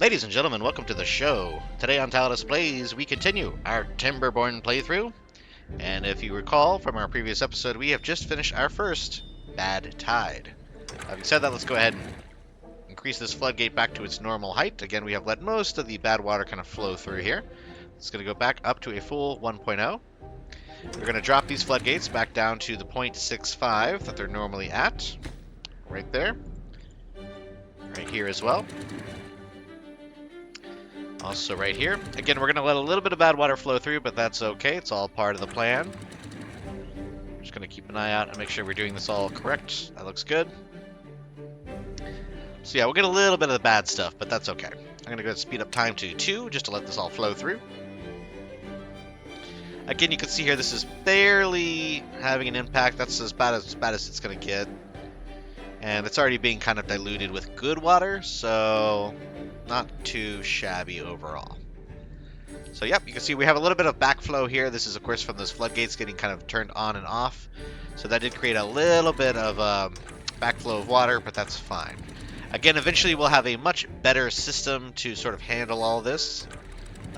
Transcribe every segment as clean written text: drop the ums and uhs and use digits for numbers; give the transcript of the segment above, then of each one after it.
Ladies and gentlemen, welcome to the show. Today on Tallidus Plays, we continue our Timberborn playthrough. And if you recall from our previous episode, we have just finished our first Bad Tide. Having said that, let's go ahead and increase this floodgate back to its normal height. Again, we have let most of the bad water kind of flow through here. It's going to go back up to a full 1.0. We're going to drop these floodgates back down to the 0.65 that they're normally at. Right there. Right here as well. Also right here. Again, we're going to let a little bit of bad water flow through, but that's okay. It's all part of the plan. Just going to keep an eye out and make sure we're doing this all correct. That looks good. So yeah, we'll get a little bit of the bad stuff, but that's okay. I'm going to go ahead and speed up time to 2, just to let this all flow through. Again, you can see here this is barely having an impact. That's as bad as it's going to get. And it's already being kind of diluted with good water, so not too shabby overall. So yep, you can see we have a little bit of backflow here. This is of course from those floodgates getting kind of turned on and off. So that did create a little bit of backflow of water, but that's fine. Again, eventually we'll have a much better system to sort of handle all this.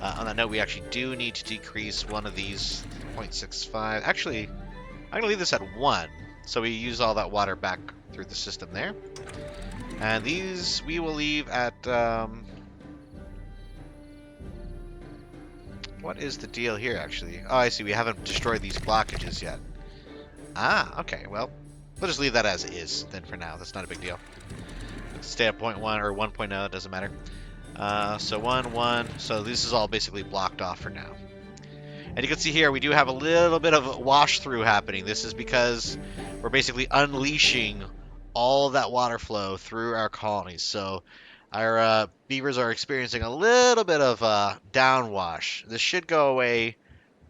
On that note, we actually do need to decrease one of these 0.65. Actually, I'm going to leave this at 1, so we use all that water back through the system there. And these we will leave at, what is the deal here, actually? Oh, I see, we haven't destroyed these blockages yet. Ah, okay, well, we'll just leave that as is, then, for now. That's not a big deal. Let's stay at 0.1 or 1.0, it doesn't matter. So 1, 1, so this is all basically blocked off for now. And you can see here, we do have a little bit of wash-through happening. This is because we're basically unleashing all that water flow through our colonies. So our beavers are experiencing a little bit of downwash. This should go away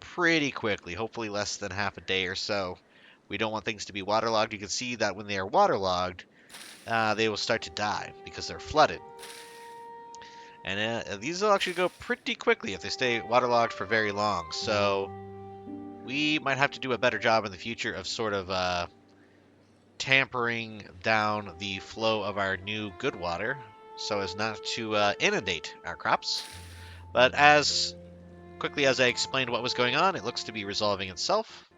pretty quickly, hopefully less than half a day or so. We don't want things to be waterlogged. You can see that when they are waterlogged, they will start to die because they're flooded. And these will actually go pretty quickly if they stay waterlogged for very long. So we might have to do a better job in the future of sort of tampering down the flow of our new good water so as not to inundate our crops. But as quickly as I explained what was going on, it looks to be resolving itself.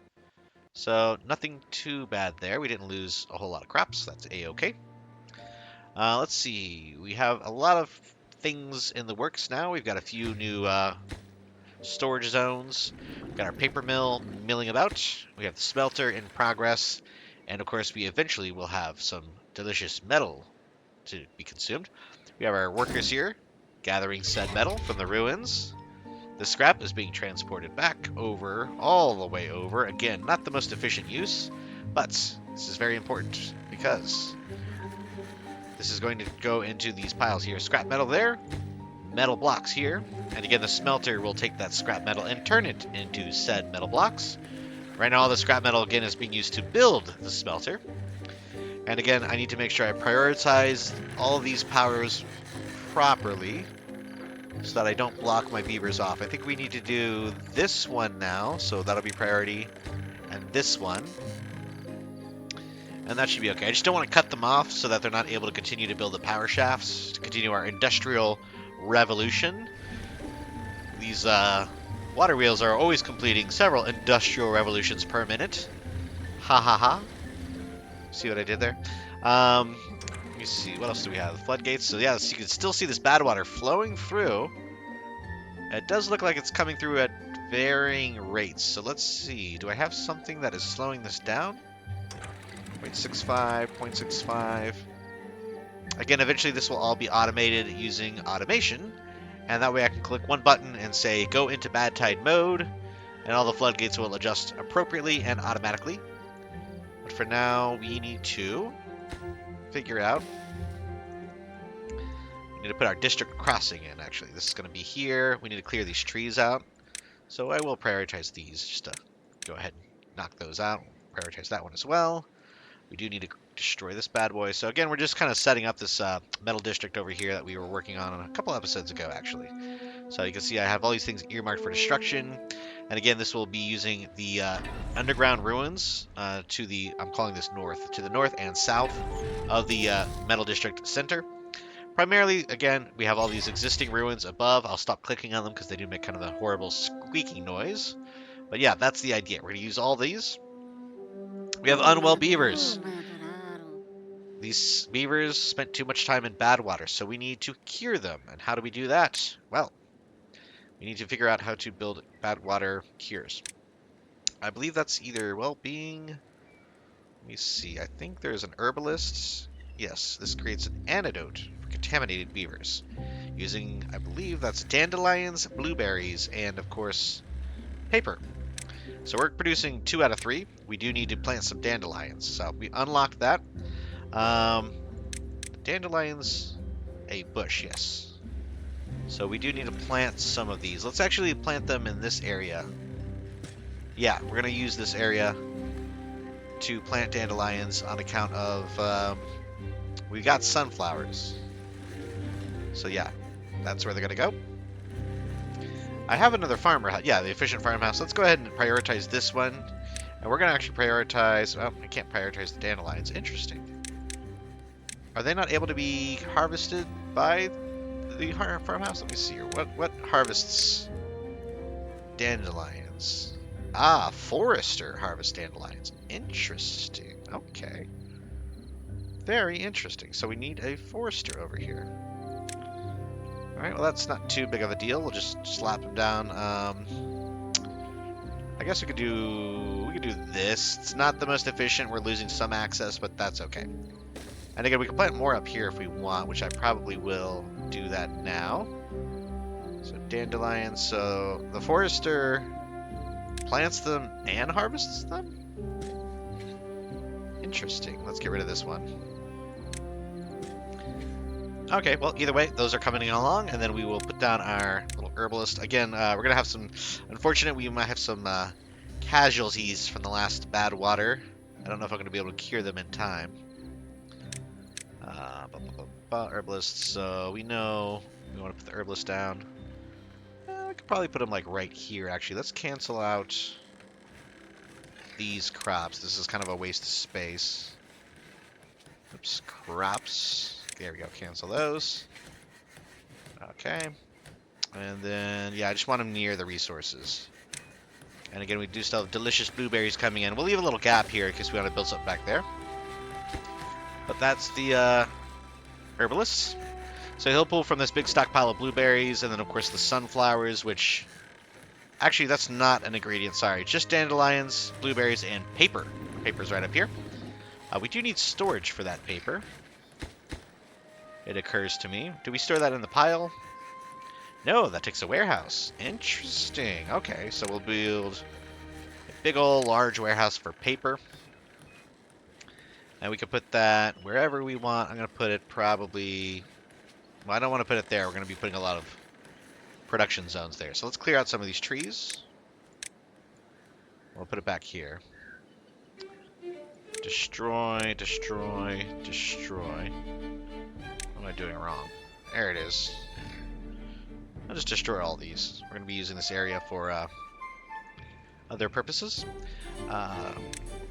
So nothing too bad there. We didn't lose a whole lot of crops. That's a-okay. Let's see. We have a lot of things in the works now. We've got a few new storage zones. We've got our paper mill milling about. We have the smelter in progress. And of course, we eventually will have some delicious metal to be consumed. We have our workers here gathering said metal from the ruins. The scrap is being transported back over, all the way over. Again, not the most efficient use, but this is very important because this is going to go into these piles here. Scrap metal there, metal blocks here. And again, the smelter will take that scrap metal and turn it into said metal blocks. Right now, all the scrap metal, again, is being used to build the smelter. And again, I need to make sure I prioritize all of these powers properly so that I don't block my beavers off. I think we need to do this one now, so that'll be priority, and this one. And that should be okay. I just don't want to cut them off so that they're not able to continue to build the power shafts to continue our industrial revolution. These water wheels are always completing several industrial revolutions per minute. Ha ha ha. See what I did there? Let me see. What else do we have? The floodgates. So yeah, so you can still see this bad water flowing through. It does look like it's coming through at varying rates. So let's see. Do I have something that is slowing this down? 0.65, 0.65. Again, eventually this will all be automated using automation. And that way I can click one button and say, go into bad tide mode. And all the floodgates will adjust appropriately and automatically. But for now, we need to figure out. We need to put our district crossing in, actually. This is going to be here. We need to clear these trees out. So I will prioritize these just to go ahead and knock those out. Prioritize that one as well. We do need to destroy this bad boy. So again, we're just kind of setting up this metal district over here that we were working on a couple episodes ago, actually. So you can see I have all these things earmarked for destruction. And again, this will be using the underground ruins to the, I'm calling this north, to the north and south of the metal district center. primarily, again, we have all these existing ruins above. I'll stop clicking on them because they do make kind of a horrible squeaking noise. But yeah, that's the idea. We're going to use all these. We have unwell beavers. These beavers spent too much time in bad water, so we need to cure them. And how do we do that? Well, we need to figure out how to build bad water cures. I believe that's either well-being. Let me see. I think there's an herbalist. Yes, this creates an antidote for contaminated beavers. Using, I believe that's dandelions, blueberries, and of course, paper. So we're producing 2 out of 3. We do need to plant some dandelions. So we unlocked that. Dandelions, a bush, yes. So we do need to plant some of these. Let's actually plant them in this area. Yeah, we're going to use this area to plant dandelions on account of, we got sunflowers. So yeah, that's where they're going to go. I have another farmer. Yeah, the efficient farmhouse. Let's go ahead and prioritize this one. And we're going to actually prioritize... Well, I can't prioritize the dandelions. Interesting. Are they not able to be harvested by the farmhouse? Let me see here. What harvests dandelions? Ah, forester harvests dandelions. Interesting. Okay. Very interesting. So we need a forester over here. Alright, well that's not too big of a deal. We'll just slap him down. I guess we could do this. It's not the most efficient. We're losing some access, but that's okay. And again, we can plant more up here if we want, which I probably will do that now. So dandelions. So the forester plants them and harvests them? Interesting. Let's get rid of this one. Okay, well, either way, those are coming along, and then we will put down our little herbalist. Again, we're going to have some... Unfortunately, we might have some casualties from the last bad water. I don't know if I'm going to be able to cure them in time. Herbalist, so we know we want to put the herbalist down. I could probably put him, like, right here, actually. Let's cancel out these crops. This is kind of a waste of space. Oops, crops. There we go, cancel those. Okay. And then, yeah, I just want them near the resources. And again, we do still have delicious blueberries coming in. We'll leave a little gap here in case we want to build something back there. But that's the herbalists. So he'll pull from this big stockpile of blueberries, and then, of course, the sunflowers, which... Actually, that's not an ingredient, sorry. Just dandelions, blueberries, and paper. Paper's right up here. We do need storage for that paper. It occurs to me. Do we store that in the pile? No, that takes a warehouse. Interesting. Okay, so we'll build a big old large warehouse for paper. And we can put that wherever we want. I'm going to put it probably... Well, I don't want to put it there. We're going to be putting a lot of production zones there. So let's clear out some of these trees. We'll put it back here. Destroy, destroy, destroy. What am I doing wrong? There it is. I'll just destroy all these. We're going to be using this area for other purposes.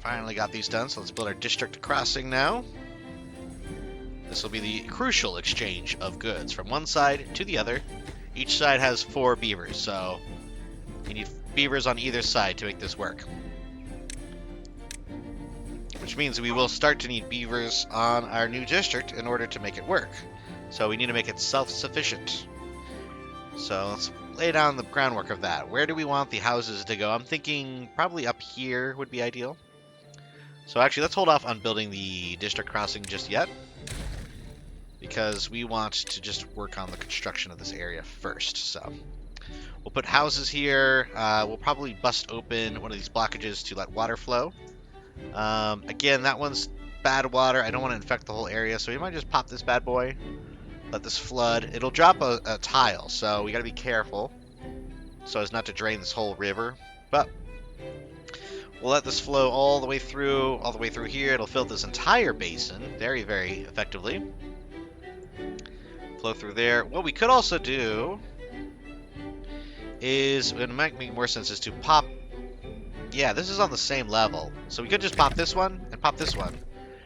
Finally got these done, so let's build our district crossing now. This will be the crucial exchange of goods from one side to the other. Each side has 4 beavers, so you need beavers on either side to make this work. Which means we will start to need beavers on our new district in order to make it work. So we need to make it self-sufficient. So let's lay down the groundwork of that. Where do we want the houses to go? I'm thinking probably up here would be ideal. So actually, let's hold off on building the district crossing just yet, because we want to just work on the construction of this area first. So we'll put houses here. We'll probably bust open one of these blockages to let water flow. Again, that one's bad water. I don't want to infect the whole area, so we might just pop this bad boy, let this flood. It'll drop a tile, so we got to be careful so as not to drain this whole river. But we'll let this flow all the way through here. It'll fill this entire basin very, very effectively. Flow through there. What we could also do is, it might make more sense, is to pop... Yeah, this is on the same level. So we could just pop this one and pop this one,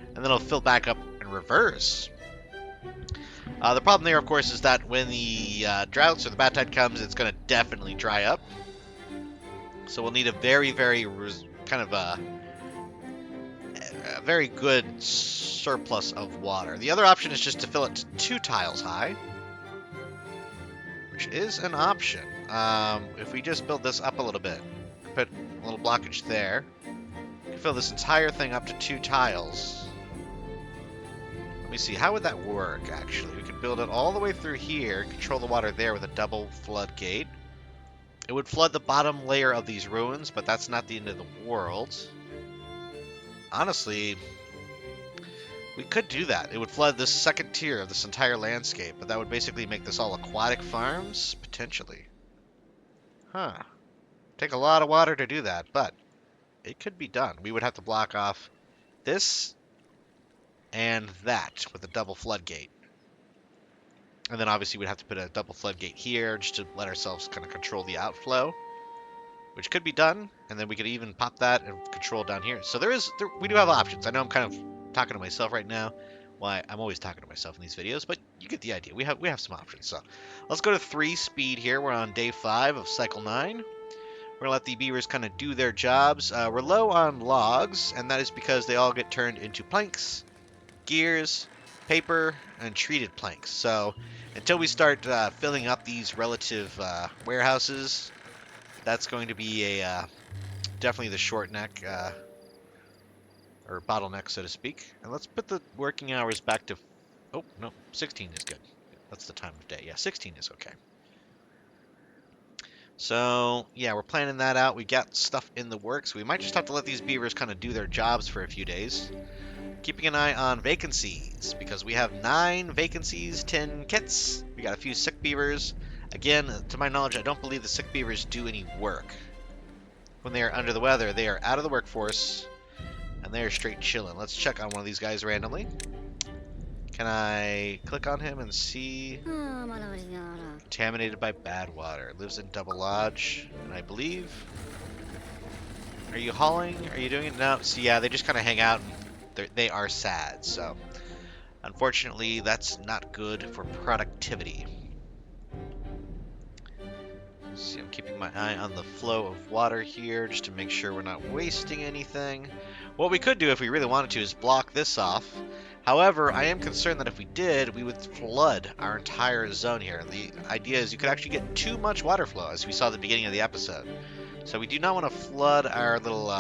and then it'll fill back up in reverse. The problem there, of course, is that when the droughts or the bad tide comes, it's going to definitely dry up. So we'll need a very kind of a very good surplus of water. The other option is just to fill it to 2 tiles high, which is an option. If we just build this up a little bit, put a little blockage there, we can fill this entire thing up to 2 tiles. Let me see, how would that work, actually? We could build it all the way through here, control the water there with a double floodgate. It would flood the bottom layer of these ruins, but that's not the end of the world. Honestly, we could do that. It would flood this second tier of this entire landscape, but that would basically make this all aquatic farms, potentially. Huh. Take a lot of water to do that, but it could be done. We would have to block off this and that with a double floodgate. And then obviously we'd have to put a double floodgate here just to let ourselves kind of control the outflow, which could be done. And then we could even pop that and control down here. So we do have options. I know I'm kind of talking to myself right now. Why, I'm always talking to myself in these videos, but you get the idea. We have some options. So let's go to 3 speed here. We're on day 5 of cycle 9. We're going to let the beavers kind of do their jobs. We're low on logs, and that is because they all get turned into planks, gears, paper, and treated planks. So until we start filling up these relative warehouses, that's going to be a definitely the short neck or bottleneck, so to speak. And let's put the working hours back to, oh, no, 16 is good. That's the time of day. Yeah, 16 is okay. So, yeah, we're planning that out. We got stuff in the works. We might just have to let these beavers kind of do their jobs for a few days. Keeping an eye on vacancies, because we have 9 vacancies, 10 kits. We got a few sick beavers. Again, to my knowledge, I don't believe the sick beavers do any work. When they are under the weather, they are out of the workforce, and they are straight chilling. Let's check on one of these guys randomly. Can I click on him and see? Contaminated by bad water. Lives in Double Lodge, and I believe... Are you hauling? Are you doing it? No. So yeah, they just kind of hang out, and they are sad, so... Unfortunately, that's not good for productivity. See, I'm keeping my eye on the flow of water here, just to make sure we're not wasting anything. What we could do if we really wanted to is block this off. However, I am concerned that if we did, we would flood our entire zone here. The idea is you could actually get too much water flow, as we saw at the beginning of the episode. So we do not want to flood our little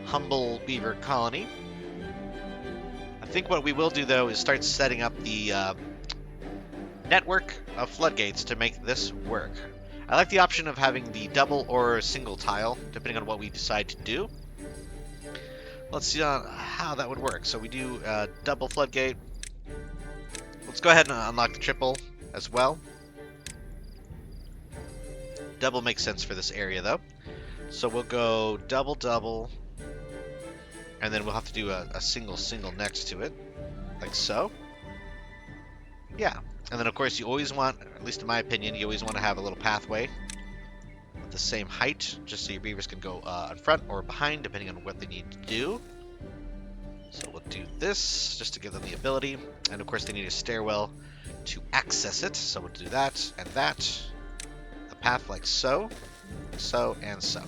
humble beaver colony. I think what we will do, though, is start setting up the network of floodgates to make this work. I like the option of having the double or single tile, depending on what we decide to do. Let's see how that would work. So we do double floodgate. Let's go ahead and unlock the triple as well. Double makes sense for this area, though. So we'll go double, double, and then we'll have to do a single, single next to it, like so. Yeah, and then of course you always want, at least in my opinion, you always want to have a little pathway the same height, just so your beavers can go in front or behind, depending on what they need to do. So we'll do this, just to give them the ability. And of course they need a stairwell to access it, so we'll do that and that. A path like so, so, and so.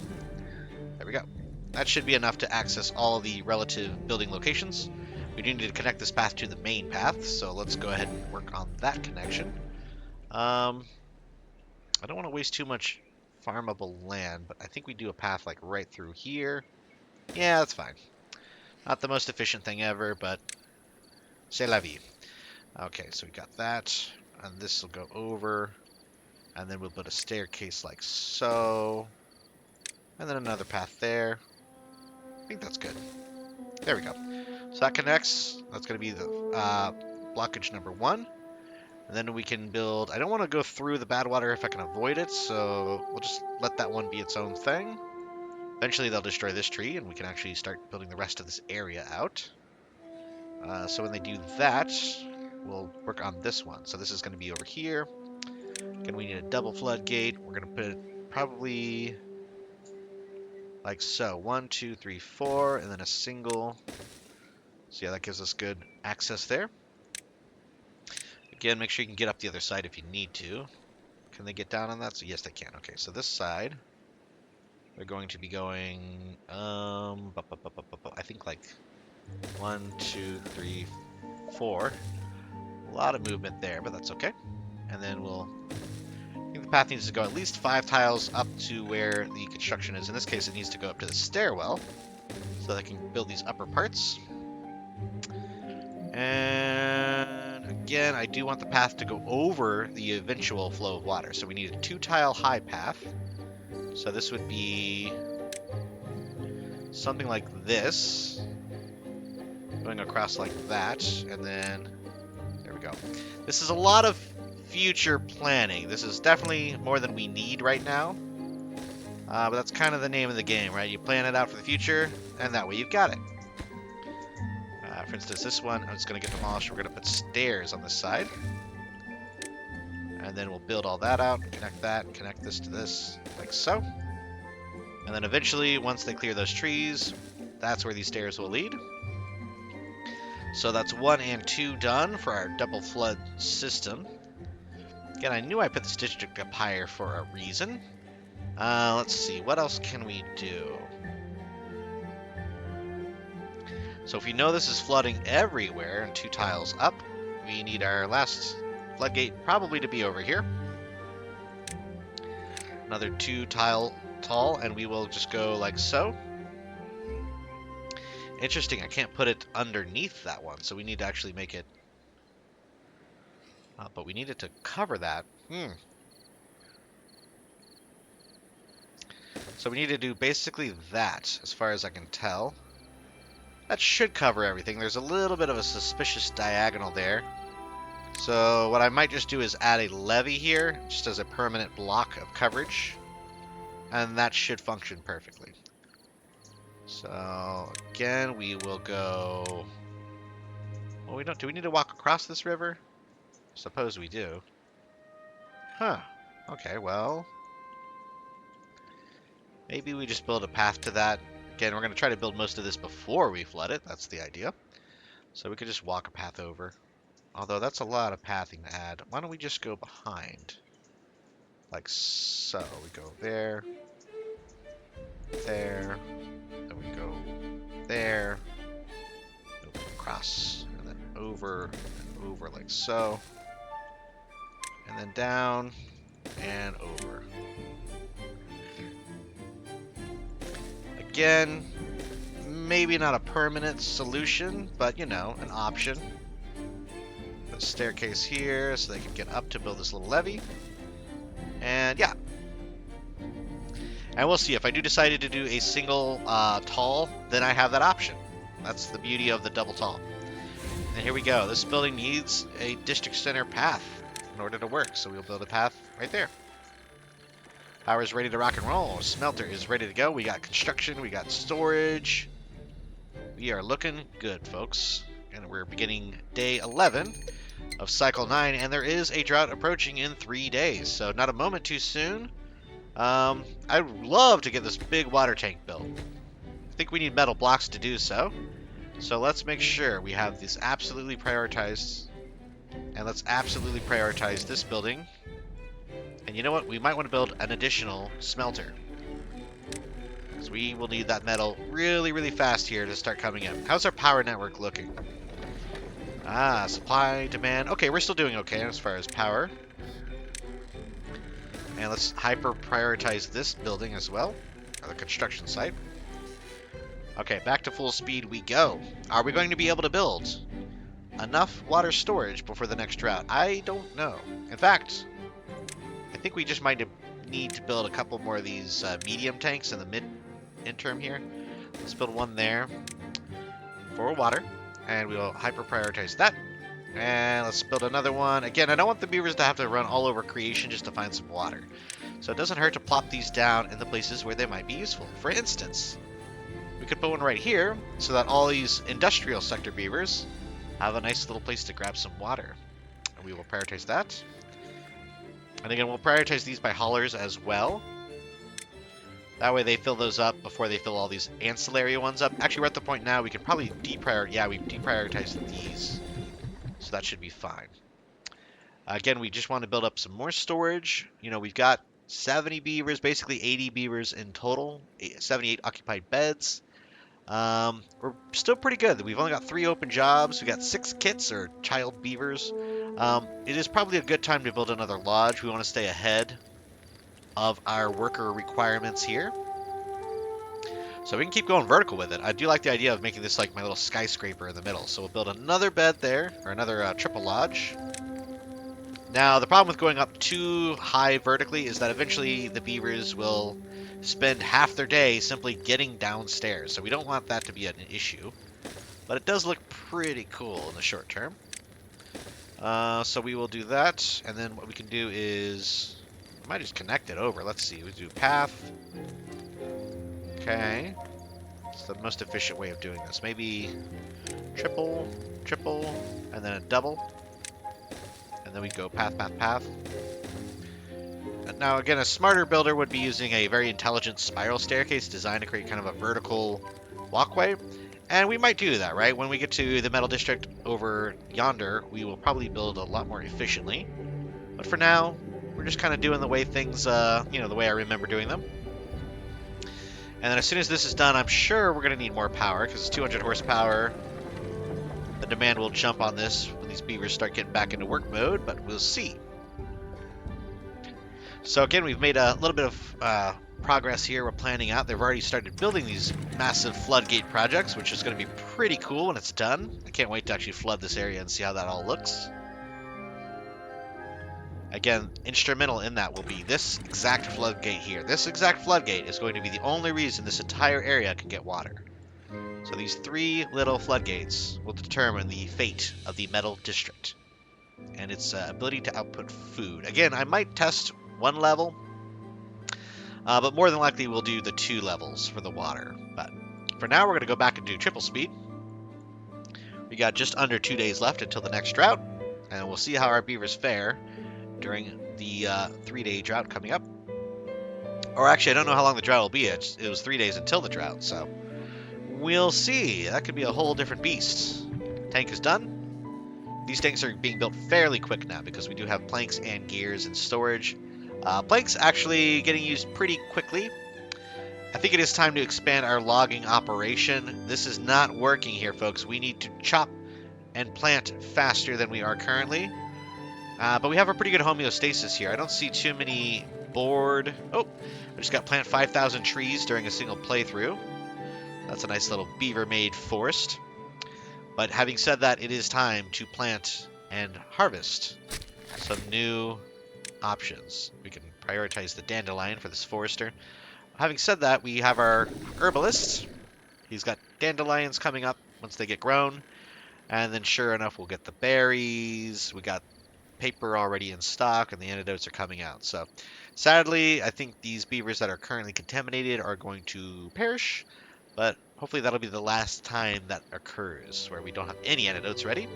There we go. That should be enough to access all of the relative building locations. We do need to connect this path to the main path, so let's go ahead and work on that connection. I don't want to waste too much farmable land, but I think we do a path like right through here. Yeah, that's fine. Not the most efficient thing ever, but c'est la vie. Okay, so we got that, and this will go over, and then we'll put a staircase like so, and then another path there. I think that's good. There we go. So that connects. That's going to be the blockage number 1. And then we can build... I don't want to go through the bad water if I can avoid it, so we'll just let that one be its own thing. Eventually they'll destroy this tree, and we can actually start building the rest of this area out. So when they do that, we'll work on this one. So this is going to be over here. Again, we need a double floodgate. We're going to put it probably like so. 1, 2, 3, 4, and then a single. So yeah, that gives us good access there. Again, make sure you can get up the other side if you need to. Can they get down on that? So yes, they can. Okay, so this side, we're going to be going, I think like 1, 2, 3, 4. A lot of movement there, but that's okay. And then I think the path needs to go at least 5 tiles up to where the construction is. In this case, it needs to go up to the stairwell, so they can build these upper parts. And again, I do want the path to go over the eventual flow of water. So we need a 2-tile high path. So this would be something like this, going across like that, and then there we go. This is a lot of future planning. This is definitely more than we need right now. But that's kind of the name of the game, right? You plan it out for the future, and that way you've got it. For instance, this one, I'm just going to get demolished. We're going to put stairs on this side. And then we'll build all that out, connect that, connect this to this, like so. And then eventually, once they clear those trees, that's where these stairs will lead. So that's 1 and 2 done for our double flood system. Again, I knew I put this district up higher for a reason. Let's see, what else can we do? So if we know this is flooding everywhere and 2 tiles up, we need our last floodgate probably to be over here. Another 2 tile tall, and we will just go like so. Interesting, I can't put it underneath that one, so we need to actually make it... but we need it to cover that. So we need to do basically that, as far as I can tell. That should cover everything. There's a little bit of a suspicious diagonal there. So what I might just do is add a levee here, just as a permanent block of coverage. And that should function perfectly. So again, we will go... Well, we don't... Do we need to walk across this river? Suppose we do. Huh. Okay, well... Maybe we just build a path to that. Again, we're going to try to build most of this before we flood it. That's the idea. So we could just walk a path over. Although that's a lot of pathing to add. Why don't we just go behind? Like so. We go there. There. Then we go there. Across. And then over and over like so. And then down and over. Again, maybe not a permanent solution, but, you know, an option. Put a staircase here so they can get up to build this little levee. And, yeah. And we'll see. If I do decide to do a single tall, then I have that option. That's the beauty of the double tall. And here we go. This building needs a district center path in order to work, so we'll build a path right there. Power is ready to rock and roll. Smelter is ready to go. We got construction. We got storage. We are looking good, folks. And we're beginning day 11 of cycle 9. And there is a drought approaching in 3 days. So not a moment too soon. I'd love to get this big water tank built. I think we need metal blocks to do so. So let's make sure we have this absolutely prioritized. And let's absolutely prioritize this building. And you know what? We might want to build an additional smelter. Because we will need that metal really, really fast here to start coming in. How's our power network looking? Supply, demand. Okay, we're still doing okay as far as power. And let's hyper prioritize this building as well. Or the construction site. Okay, back to full speed we go. Are we going to be able to build enough water storage before the next drought? I don't know. In fact... I think we just might need to build a couple more of these medium tanks in the mid-interim here. Let's build one there for water, and we'll hyper-prioritize that. And let's build another one. Again, I don't want the beavers to have to run all over creation just to find some water. So it doesn't hurt to plop these down in the places where they might be useful. For instance, we could put one right here so that all these industrial sector beavers have a nice little place to grab some water. And we will prioritize that. And again, we'll prioritize these by haulers as well. That way they fill those up before they fill all these ancillary ones up. Actually, we're at the point now we can probably deprioritize. Yeah, we've deprioritized these. So that should be fine. Again, we just want to build up some more storage. We've got 70 beavers, basically 80 beavers in total, 78 occupied beds. We're still pretty good. We've only got 3 open jobs. We got 6 kits or child beavers. It is probably a good time to build another lodge. We want to stay ahead of our worker requirements here. So we can keep going vertical with it. I do like the idea of making this like my little skyscraper in the middle. So we'll build another bed there, or another triple lodge. Now, the problem with going up too high vertically is that eventually the beavers will spend half their day simply getting downstairs. So we don't want that to be an issue. But it does look pretty cool in the short term. So we will do that. And then what we can do is... I might just connect it over. Let's see. We do path. Okay. It's the most efficient way of doing this. Maybe triple, and then a double. And then we go path, path, path. Now, again, a smarter builder would be using a very intelligent spiral staircase designed to create kind of a vertical walkway. And we might do that, right? When we get to the metal district over yonder, we will probably build a lot more efficiently. But for now, we're just kind of doing the way things, the way I remember doing them. And then as soon as this is done, I'm sure we're going to need more power, because it's 200 horsepower. The demand will jump on this when these beavers start getting back into work mode, but we'll see. So again, we've made a little bit of progress here. We're planning out. They've already started building these massive floodgate projects, which is going to be pretty cool when it's done. I can't wait to actually flood this area and see how that all looks. Again, instrumental in that will be this exact floodgate here. This exact floodgate is going to be the only reason this entire area can get water. So these 3 little floodgates will determine the fate of the metal district and its ability to output food. Again, I might test 1 level, but more than likely we'll do the 2 levels for the water. But for now, we're going to go back and do triple speed. We got just under 2 days left until the next drought, and we'll see how our beavers fare during the 3-day drought coming up. Or actually, I don't know how long the drought will be. It was 3 days until the drought, so we'll see. That could be a whole different beast. Tank is done. These tanks are being built fairly quick now because we do have planks and gears and storage. Planks actually getting used pretty quickly. I think it is time to expand our logging operation. This is not working here, folks. We need to chop and plant faster than we are currently. But we have a pretty good homeostasis here. I don't see too many bored... Oh, I just got plant 5,000 trees during a single playthrough. That's a nice little beaver-made forest. But having said that, it is time to plant and harvest some new options. We can prioritize the dandelion for this forester. Having said that, we have our herbalist. He's got dandelions coming up once they get grown. And then sure enough, we'll get the berries. We got paper already in stock, and the antidotes are coming out. So sadly, I think these beavers that are currently contaminated are going to perish. But hopefully that'll be the last time that occurs, where we don't have any antidotes ready.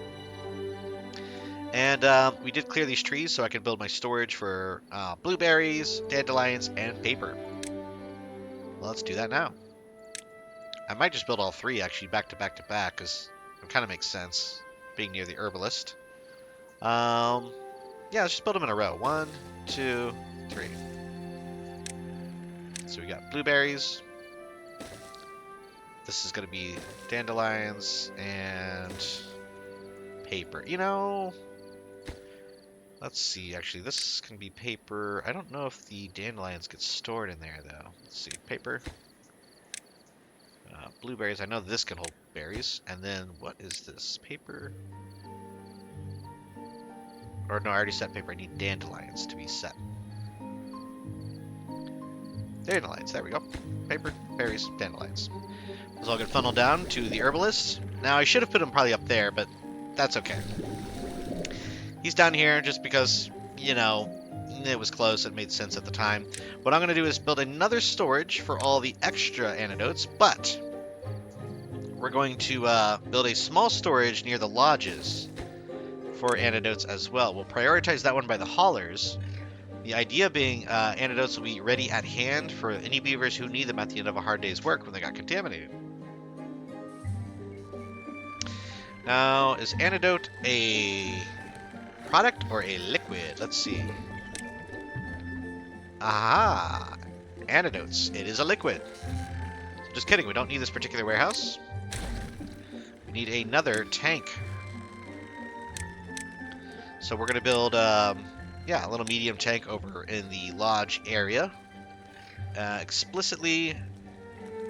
And we did clear these trees so I can build my storage for blueberries, dandelions, and paper. Well, let's do that now. I might just build all 3 actually back to back to back, because it kind of makes sense being near the herbalist. Yeah, let's just build them in a row. 1, 2, 3. So we got blueberries. This is going to be dandelions and paper. Let's see. Actually, this can be paper. I don't know if the dandelions get stored in there, though. Let's see. Paper. Blueberries. I know this can hold berries. And then what is this? Paper. Or no, I already set paper. I need dandelions to be set. Dandelions. There we go. Paper, berries, dandelions. This all get funneled down to the herbalist. Now, I should have put him probably up there, but that's okay. He's down here just because, it was close. It made sense at the time. What I'm going to do is build another storage for all the extra antidotes, but we're going to build a small storage near the lodges for antidotes as well. We'll prioritize that one by the haulers. The idea being antidotes will be ready at hand for any beavers who need them at the end of a hard day's work when they got contaminated. Now, is antidote a product or a liquid? Let's see. Aha! Antidotes. It is a liquid. Just kidding, we don't need this particular warehouse. We need another tank. So we're going to build, yeah, a little medium tank over in the lodge area. Explicitly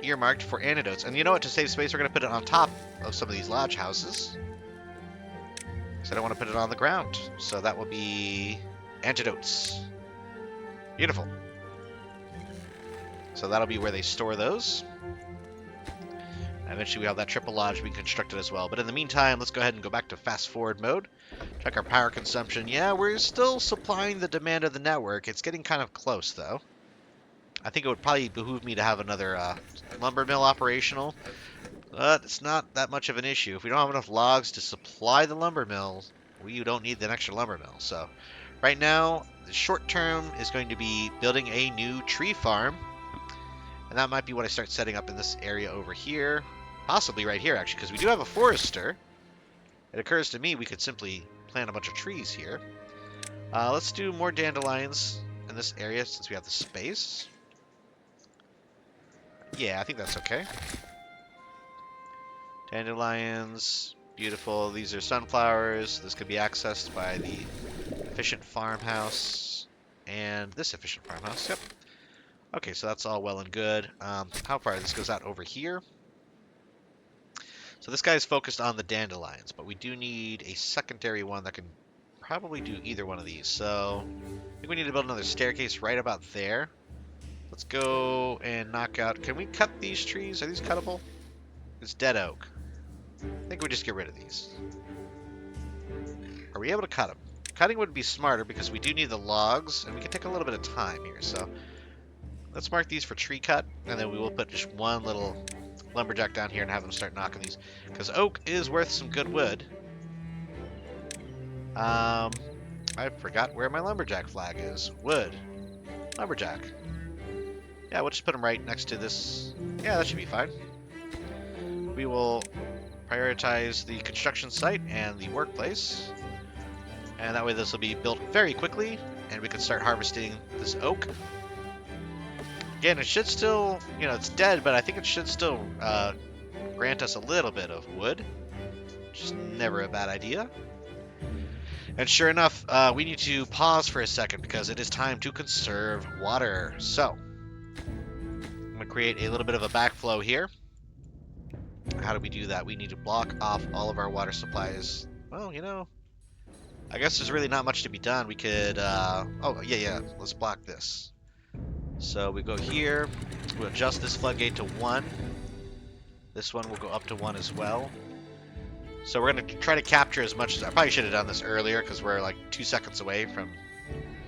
earmarked for antidotes. And you know what? To save space, we're going to put it on top of some of these lodge houses. So I don't want to put it on the ground. So that will be antidotes. Beautiful. So that'll be where they store those. Eventually we have that triple lodge being constructed as well. But in the meantime, let's go ahead and go back to fast forward mode. Check our power consumption. Yeah, we're still supplying the demand of the network. It's getting kind of close, though. I think it would probably behoove me to have another lumber mill operational. But it's not that much of an issue. If we don't have enough logs to supply the lumber mill, we don't need an extra lumber mill. So right now, the short term is going to be building a new tree farm. And that might be what I start setting up in this area over here. Possibly right here, actually, because we do have a forester. It occurs to me we could simply plant a bunch of trees here. Let's do more dandelions in this area since we have the space. Yeah, I think that's okay. Dandelions, beautiful. These are sunflowers. This could be accessed by the efficient farmhouse and this efficient farmhouse. Yep. Okay, so that's all well and good. How far? This goes out over here. So this guy is focused on the dandelions, but we do need a secondary one that can probably do either one of these. So I think we need to build another staircase right about there. Let's go and knock out... Can we cut these trees? Are these cuttable? It's dead oak. I think we just get rid of these. Are we able to cut them? Cutting would be smarter because we do need the logs, and we can take a little bit of time here. So let's mark these for tree cut, and then we will put just one little lumberjack down here and have them start knocking these, because oak is worth some good wood. I forgot where my lumberjack flag is. Wood. Lumberjack. Yeah, we'll just put them right next to this. Yeah, that should be fine. We will prioritize the construction site and the workplace, and that way this will be built very quickly, and we can start harvesting this oak. Again, it should still, you know, it's dead, but I think it should still grant us a little bit of wood, which is never a bad idea. And sure enough, we need to pause for a second because it is time to conserve water. So, I'm going to create a little bit of a backflow here. How do we do that? We need to block off all of our water supplies. Well, you know, I guess there's really not much to be done. We could, oh, yeah, let's block this. So we go here, we'll adjust this floodgate to 1. This one will go up to 1 as well. So we're going to try to capture as much as... I probably should have done this earlier because we're like 2 seconds away from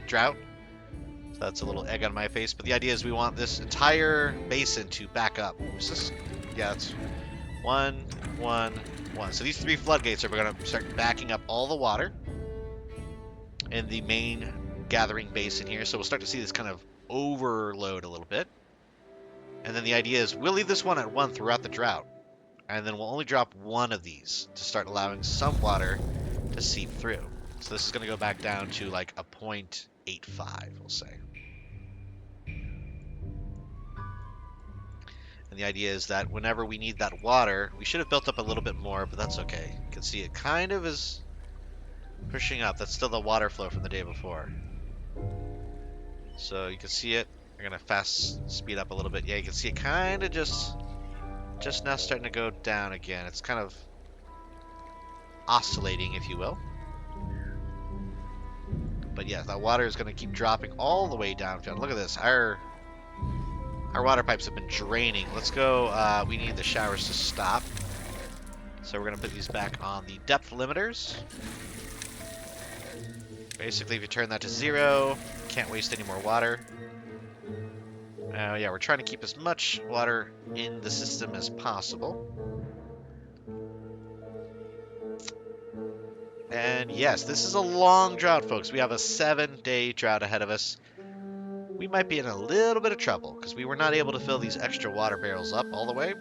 drought. So that's a little egg on my face. But the idea is we want this entire basin to back up. Is this... Yeah, it's 1, 1, 1. So these 3 floodgates are going to start backing up all the water in the main gathering basin here. So we'll start to see this kind of overload a little bit. And then the idea is we'll leave this one at 1 throughout the drought. And then we'll only drop 1 of these to start allowing some water to seep through. So this is going to go back down to like a 0.85, we'll say. And the idea is that whenever we need that water, we should have built up a little bit more, but that's okay. You can see it kind of is pushing up. That's still the water flow from the day before. So you can see it. We're going to fast speed up a little bit. Yeah, you can see it kind of just now starting to go down again. It's kind of oscillating, if you will. But yeah, that water is going to keep dropping all the way down. Look at this. Our water pipes have been draining. Let's go. We need the showers to stop. So we're going to put these back on the depth limiters. Basically, if you turn that to 0, can't waste any more water. Yeah, we're trying to keep as much water in the system as possible. And yes, this is a long drought, folks. We have a 7-day drought ahead of us. We might be in a little bit of trouble because we were not able to fill these extra water barrels up all the way.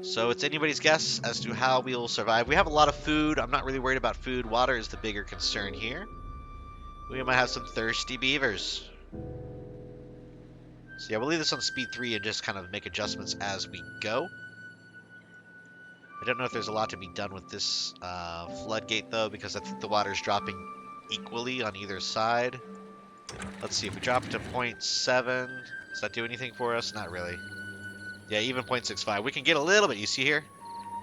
So it's anybody's guess as to how we'll survive. We have a lot of food. I'm not really worried about food. Water is the bigger concern here. We might have some thirsty beavers. So yeah, we'll leave this on speed 3 and just kind of make adjustments as we go. I don't know if there's a lot to be done with this floodgate, though, because I think the water's dropping equally on either side. Let's see, if we drop it to 0.7, does that do anything for us? Not really. Yeah, even 0.65. We can get a little bit, you see here?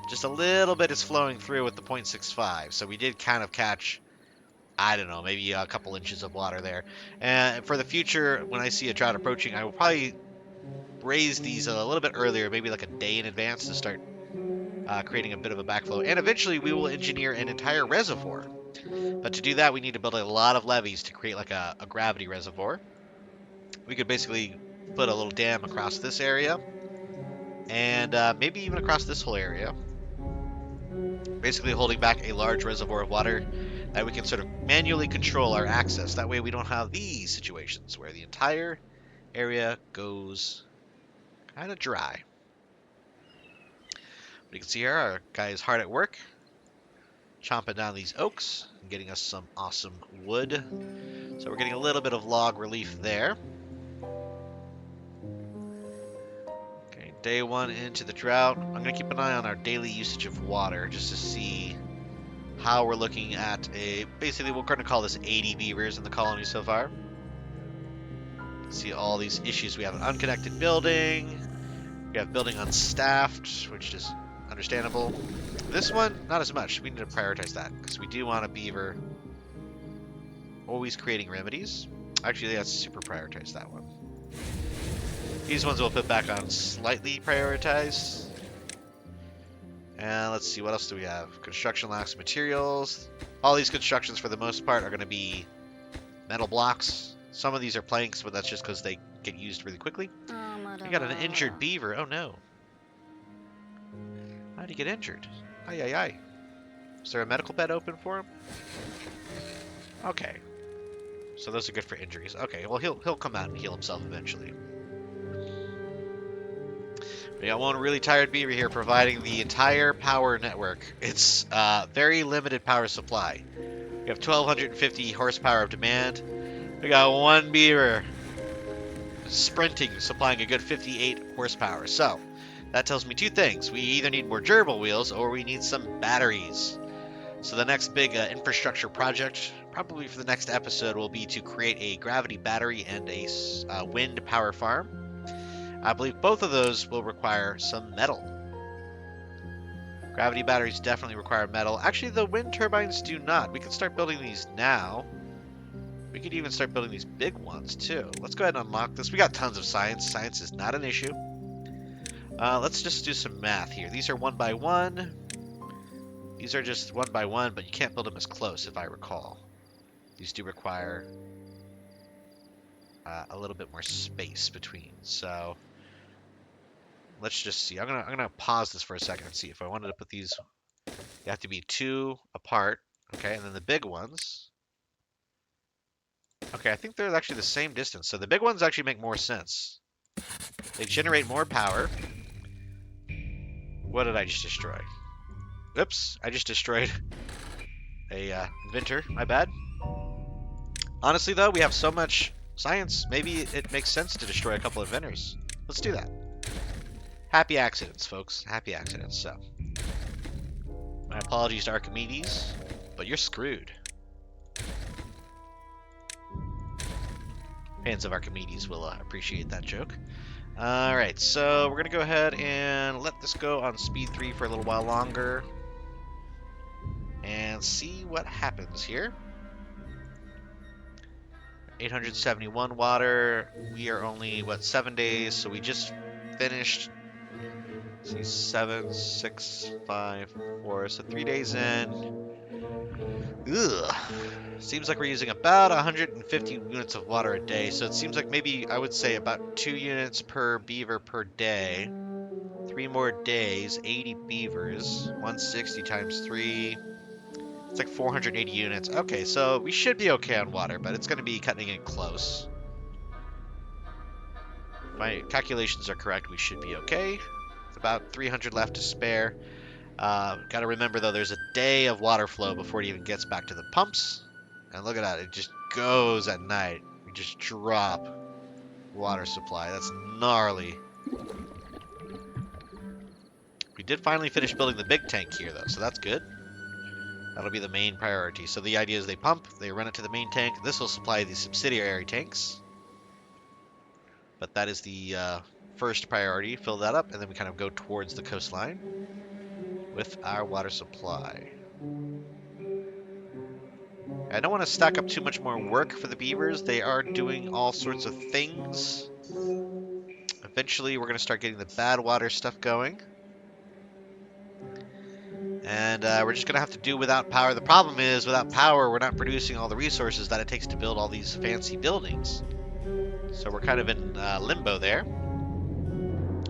Just a little bit is flowing through with the 0.65. So we did kind of catch, I don't know, maybe a couple inches of water there. And for the future, when I see a drought approaching, I will probably raise these a little bit earlier, maybe like a day in advance to start creating a bit of a backflow. And eventually we will engineer an entire reservoir. But to do that, we need to build a lot of levees to create like a gravity reservoir. We could basically put a little dam across this area and maybe even across this whole area. Basically holding back a large reservoir of water that we can sort of manually control our access. That way we don't have these situations where the entire area goes kind of dry. But you can see here our guy is hard at work, chomping down these oaks and getting us some awesome wood. So we're getting a little bit of log relief there. Okay, day 1 into the drought. I'm going to keep an eye on our daily usage of water just to see how we're looking at basically we're going to call this 80 beavers in the colony so far. See all these issues. We have an unconnected building. We have building unstaffed, which is understandable. This one, not as much. We need to prioritize that because we do want a beaver always creating remedies. Actually, let's super prioritize that one. These ones we'll put back on slightly prioritized. And let's see, what else do we have? Construction lacks materials. All these constructions, for the most part, are going to be metal blocks. Some of these are planks, but that's just because they get used really quickly. We got an injured beaver. Oh, no. How did he get injured? Aye, aye, aye. Is there a medical bed open for him? Okay. So those are good for injuries. Okay, well, he'll come out and heal himself eventually. We got one really tired beaver here providing the entire power network. It's very limited power supply. We have 1,250 horsepower of demand. We got one beaver sprinting, supplying a good 58 horsepower. So that tells me two things. We either need more gerbil wheels or we need some batteries. So the next big infrastructure project, probably for the next episode, will be to create a gravity battery and a wind power farm. I believe both of those will require some metal. Gravity batteries definitely require metal. Actually, the wind turbines do not. We can start building these now. We could even start building these big ones, too. Let's go ahead and unlock this. We got tons of science. Science is not an issue. Let's just do some math here. These are 1 by 1. These are just 1 by 1, but you can't build them as close, if I recall. These do require a little bit more space between. So let's just see. I'm gonna pause this for a second and see if I wanted to put these. They have to be 2 apart, okay, and then the big ones. Okay, I think they're actually the same distance. So the big ones actually make more sense. They generate more power. What did I just destroy? Oops, I just destroyed a inventor. My bad. Honestly, though, we have so much science. Maybe it makes sense to destroy a couple of inventors. Let's do that. Happy accidents, folks. Happy accidents. So, my apologies to Archimedes, but you're screwed. Fans of Archimedes will appreciate that joke. Alright, so we're going to go ahead and let this go on speed 3 for a little while longer. And see what happens here. 871 water. We are only, 7 days, so we just finished. Let's see, 7, 6, 5, 4, so 3 days in. Ugh. Seems like we're using about 150 units of water a day, so it seems like maybe I would say about 2 units per beaver per day. 3 more days, 80 beavers, 160 times 3. It's like 480 units. Okay, so we should be okay on water, but it's going to be cutting it close. If my calculations are correct, we should be okay. It's about 300 left to spare. Got to remember, though, there's a day of water flow before it even gets back to the pumps. And look at that. It just goes at night. We just drop water supply. That's gnarly. We did finally finish building the big tank here, though, so that's good. That'll be the main priority. So the idea is they pump, they run it to the main tank. This will supply the subsidiary tanks. But that is the first priority. Fill that up, and then we kind of go towards the coastline with our water supply. I don't want to stack up too much more work for the beavers. They are doing all sorts of things. Eventually, we're going to start getting the bad water stuff going. And we're just going to have to do without power. The problem is, without power, we're not producing all the resources that it takes to build all these fancy buildings. So we're kind of in limbo there.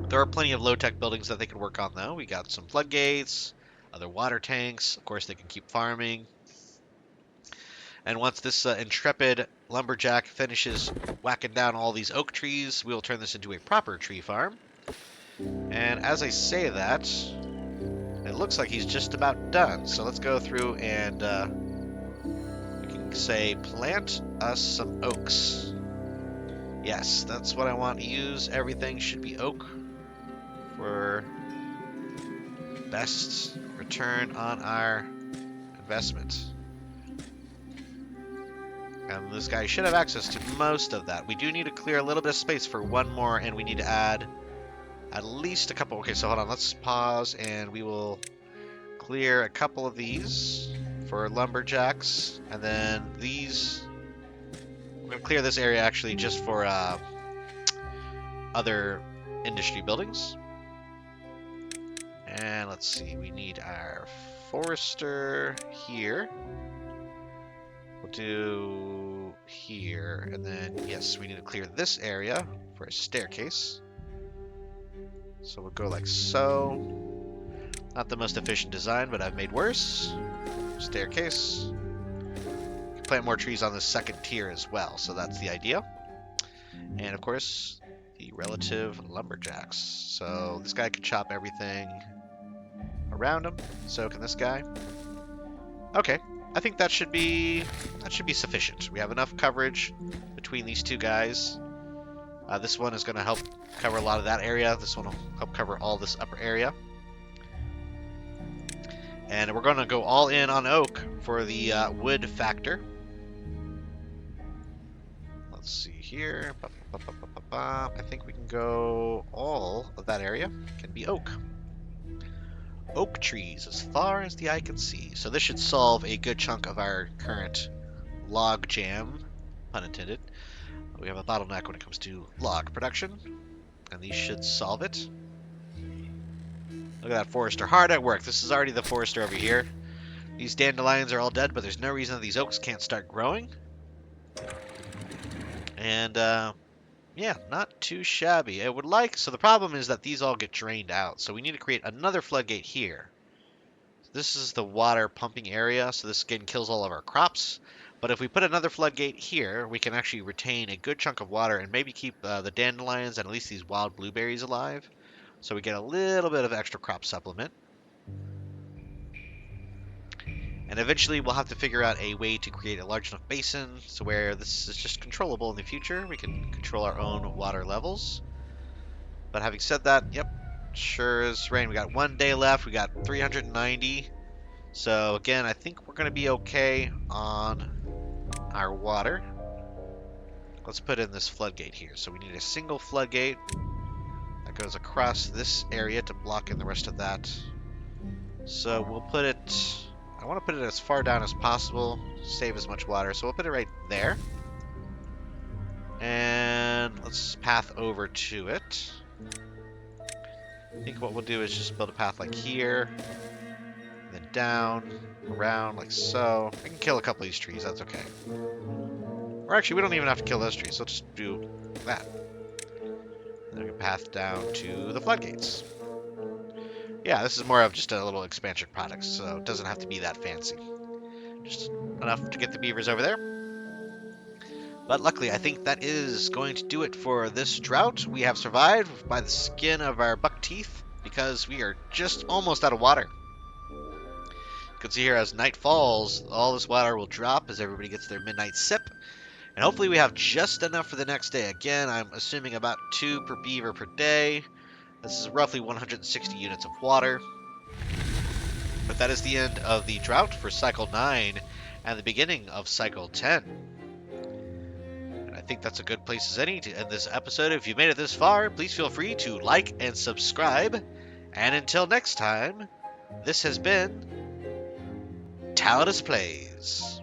There are plenty of low-tech buildings that they can work on, though. We got some floodgates, other water tanks. Of course, they can keep farming. And once this intrepid lumberjack finishes whacking down all these oak trees, we'll turn this into a proper tree farm. And as I say that, it looks like he's just about done. So let's go through and we can say plant us some oaks. Yes, that's what I want to use. Everything should be oak for best return on our investment. And this guy should have access to most of that. We do need to clear a little bit of space for one more, and we need to add at least a couple. Okay, so hold on. Let's pause, and we will clear a couple of these for lumberjacks. And then these... We're going to clear this area, actually, just for other industry buildings. And let's see. We need our forester here. We'll do here, and then, yes, we need to clear this area for a staircase. So we'll go like so. Not the most efficient design, but I've made worse. Staircase. Plant more trees on this second tier as well, so that's the idea. And of course, the relative lumberjacks. So this guy can chop everything around him. So can this guy. Okay. I think that should be sufficient. We have enough coverage between these two guys. This one is going to help cover a lot of that area. This one will help cover all this upper area. And we're going to go all in on oak for the wood factor. Let's see here. I think we can go all of that area can be oak. Oak trees as far as the eye can see. So this should solve a good chunk of our current log jam, pun intended. We have a bottleneck when it comes to log production, and these should solve it. Look at that forester, hard at work. This is already the forester over here. These dandelions are all dead, but there's no reason that these oaks can't start growing. And yeah, not too shabby. I would like, so the problem is that these all get drained out. So we need to create another floodgate here. This is the water pumping area, so this again kills all of our crops. But if we put another floodgate here, we can actually retain a good chunk of water and maybe keep the dandelions and at least these wild blueberries alive. So we get a little bit of extra crop supplement. And eventually we'll have to figure out a way to create a large enough basin so where this is just controllable in the future. We can control our own water levels. But having said that, yep, sure is rain. We got 1 day left. We got 390. So again, I think we're going to be okay on our water. Let's put in this floodgate here. So we need a single floodgate that goes across this area to block in the rest of that. So we'll put it... I want to put it as far down as possible, save as much water. So we'll put it right there. And let's path over to it. I think what we'll do is just build a path like here. And then down, around, like so. We can kill a couple of these trees, that's okay. Or actually, we don't even have to kill those trees. So let's just do that. And then we can path down to the floodgates. Yeah, this is more of just a little expansion product, so it doesn't have to be that fancy. Just enough to get the beavers over there. But luckily, I think that is going to do it for this drought. We have survived by the skin of our buck teeth, because because we are just almost out of water. You can see here as night falls, all this water will drop as everybody gets their midnight sip. And hopefully we have just enough for the next day. Again, I'm assuming about 2 per beaver per day. This is roughly 160 units of water. But that is the end of the drought for Cycle 9 and the beginning of Cycle 10. And I think that's a good place as any to end this episode. If you've made it this far, please feel free to like and subscribe. And until next time, this has been Tallidus Plays.